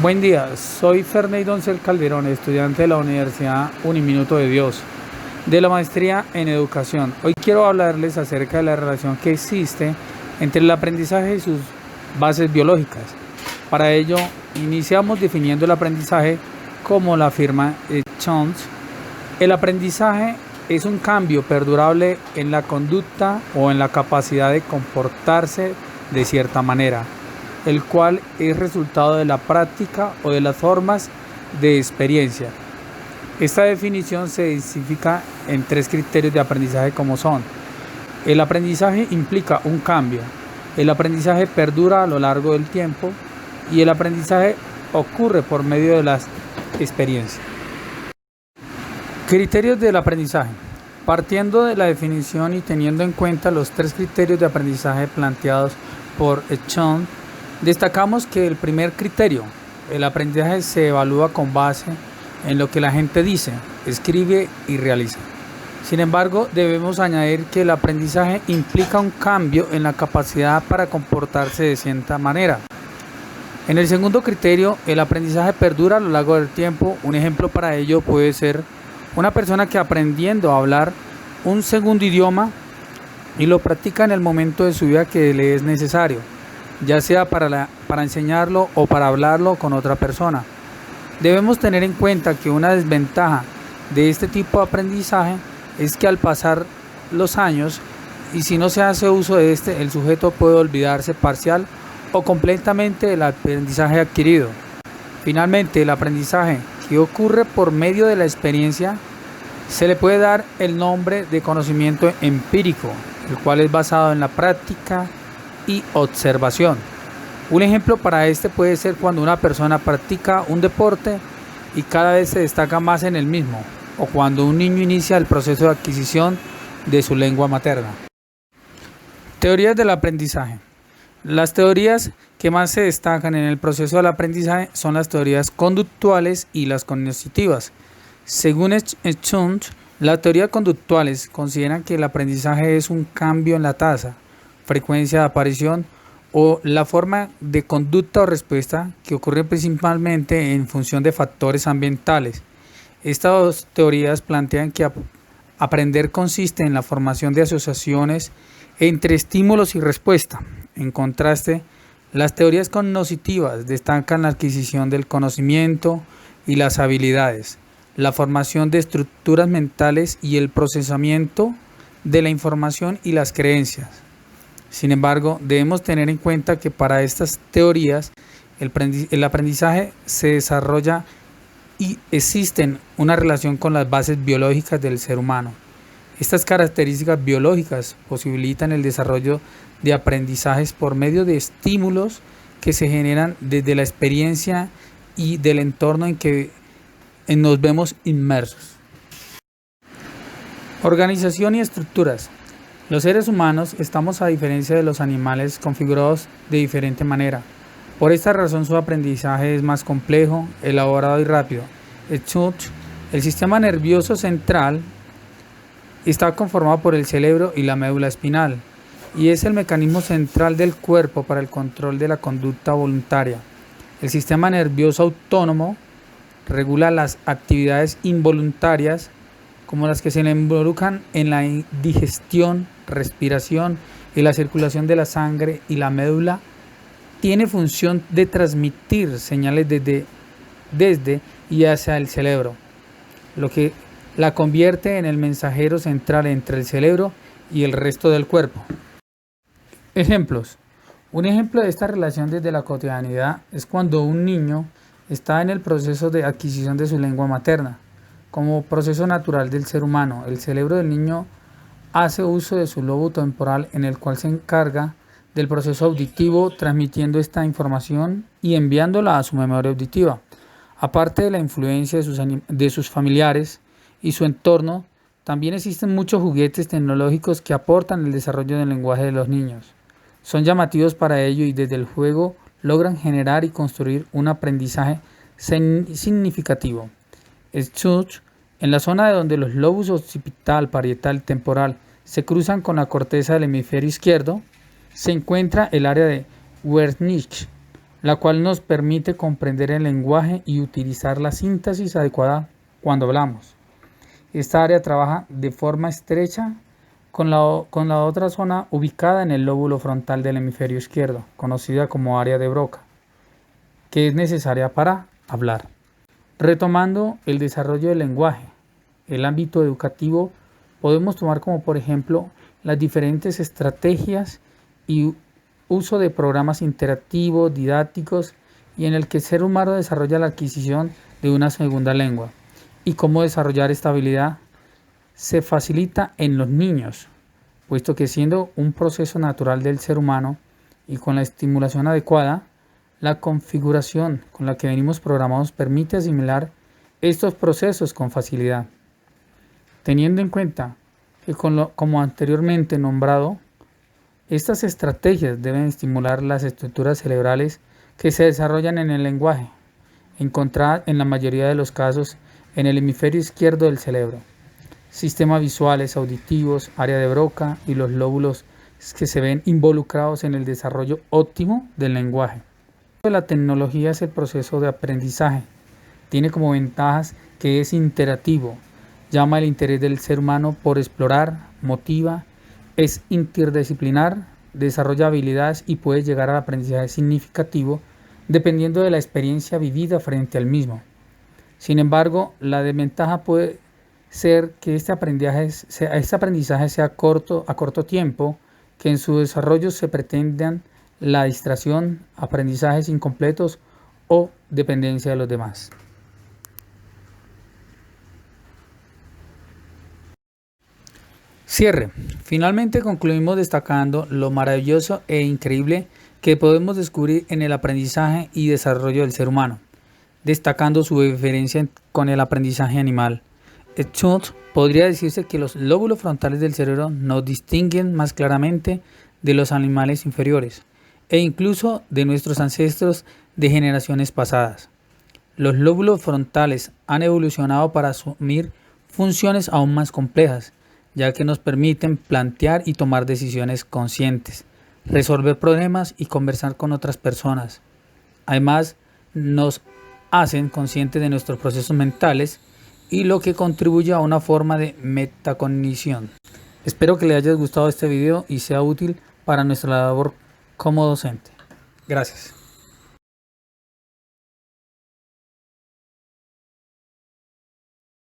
Buen día, soy Ferney Doncel Calderón, estudiante de la Universidad Uniminuto de Dios, de la maestría en educación. Hoy quiero hablarles acerca de la relación que existe entre el aprendizaje y sus bases biológicas. Para ello, iniciamos definiendo el aprendizaje como lo afirma Chomsky. El aprendizaje es un cambio perdurable en la conducta o en la capacidad de comportarse de cierta manera, el cual es resultado de la práctica o de las formas de experiencia. Esta definición se identifica en tres criterios de aprendizaje como son: el aprendizaje implica un cambio, el aprendizaje perdura a lo largo del tiempo y el aprendizaje ocurre por medio de las experiencias. Criterios del aprendizaje. Partiendo de la definición y teniendo en cuenta los tres criterios de aprendizaje planteados por Chomsky, destacamos que el primer criterio, el aprendizaje se evalúa con base en lo que la gente dice, escribe y realiza. Sin embargo, debemos añadir que el aprendizaje implica un cambio en la capacidad para comportarse de cierta manera. En el segundo criterio, el aprendizaje perdura a lo largo del tiempo. Un ejemplo para ello puede ser una persona que aprendiendo a hablar un segundo idioma y lo practica en el momento de su vida que le es necesario, ya sea para enseñarlo o para hablarlo con otra persona. Debemos tener en cuenta que una desventaja de este tipo de aprendizaje es que al pasar los años y si no se hace uso de este, el sujeto puede olvidarse parcial o completamente del aprendizaje adquirido. Finalmente, el aprendizaje que ocurre por medio de la experiencia se le puede dar el nombre de conocimiento empírico, el cual es basado en la práctica y observación. Un ejemplo para este puede ser cuando una persona practica un deporte y cada vez se destaca más en el mismo, o cuando un niño inicia el proceso de adquisición de su lengua materna. Teorías del aprendizaje. Las teorías que más se destacan en el proceso del aprendizaje son las teorías conductuales y las cognitivas. Según Chomsky, las teorías conductuales consideran que el aprendizaje es un cambio en la tasa, frecuencia de aparición o la forma de conducta o respuesta que ocurre principalmente en función de factores ambientales. Estas dos teorías plantean que aprender consiste en la formación de asociaciones entre estímulos y respuesta. En contraste, las teorías cognitivas destacan la adquisición del conocimiento y las habilidades, la formación de estructuras mentales y el procesamiento de la información y las creencias. Sin embargo, debemos tener en cuenta que para estas teorías el aprendizaje se desarrolla y existen una relación con las bases biológicas del ser humano. Estas características biológicas posibilitan el desarrollo de aprendizajes por medio de estímulos que se generan desde la experiencia y del entorno en que nos vemos inmersos. Organización y estructuras. Los seres humanos estamos, a diferencia de los animales, configurados de diferente manera. Por esta razón su aprendizaje es más complejo, elaborado y rápido. El sistema nervioso central está conformado por el cerebro y la médula espinal y es el mecanismo central del cuerpo para el control de la conducta voluntaria. El sistema nervioso autónomo regula las actividades involuntarias como las que se le involucran en la digestión, respiración y la circulación de la sangre, y la médula tiene función de transmitir señales desde y hacia el cerebro, lo que la convierte en el mensajero central entre el cerebro y el resto del cuerpo. Ejemplos. Un ejemplo de esta relación desde la cotidianidad es cuando un niño está en el proceso de adquisición de su lengua materna. Como proceso natural del ser humano, el cerebro del niño hace uso de su lobo temporal, en el cual se encarga del proceso auditivo, transmitiendo esta información y enviándola a su memoria auditiva. Aparte de la influencia de sus familiares y su entorno, también existen muchos juguetes tecnológicos que aportan el desarrollo del lenguaje de los niños. Son llamativos para ello y desde el juego logran generar y construir un aprendizaje significativo. En la zona de donde los lóbulos occipital, parietal y temporal se cruzan con la corteza del hemisferio izquierdo, se encuentra el área de Wernicke, la cual nos permite comprender el lenguaje y utilizar la síntesis adecuada cuando hablamos. Esta área trabaja de forma estrecha con la otra zona ubicada en el lóbulo frontal del hemisferio izquierdo, conocida como área de Broca, que es necesaria para hablar. Retomando el desarrollo del lenguaje, el ámbito educativo, podemos tomar como por ejemplo las diferentes estrategias y uso de programas interactivos, didácticos y en el que el ser humano desarrolla la adquisición de una segunda lengua y cómo desarrollar esta habilidad se facilita en los niños, puesto que siendo un proceso natural del ser humano y con la estimulación adecuada, la configuración con la que venimos programados permite asimilar estos procesos con facilidad. Teniendo en cuenta que como anteriormente nombrado, estas estrategias deben estimular las estructuras cerebrales que se desarrollan en el lenguaje, encontradas en la mayoría de los casos en el hemisferio izquierdo del cerebro. Sistemas visuales, auditivos, área de Broca y los lóbulos que se ven involucrados en el desarrollo óptimo del lenguaje. La tecnología es el proceso de aprendizaje. Tiene como ventajas que es interactivo, llama el interés del ser humano por explorar, motiva, es interdisciplinar, desarrolla habilidades y puede llegar al aprendizaje significativo dependiendo de la experiencia vivida frente al mismo. Sin embargo, la desventaja puede ser que este aprendizaje sea a corto tiempo, que en su desarrollo se pretendan la distracción, aprendizajes incompletos o dependencia de los demás. Cierre. Finalmente concluimos destacando lo maravilloso e increíble que podemos descubrir en el aprendizaje y desarrollo del ser humano, destacando su diferencia con el aprendizaje animal. Podría decirse que los lóbulos frontales del cerebro nos distinguen más claramente de los animales inferiores e incluso de nuestros ancestros de generaciones pasadas. Los lóbulos frontales han evolucionado para asumir funciones aún más complejas, ya que nos permiten plantear y tomar decisiones conscientes, resolver problemas y conversar con otras personas. Además, nos hacen conscientes de nuestros procesos mentales y lo que contribuye a una forma de metacognición. Espero que les haya gustado este video y sea útil para nuestra labor como docente. Gracias.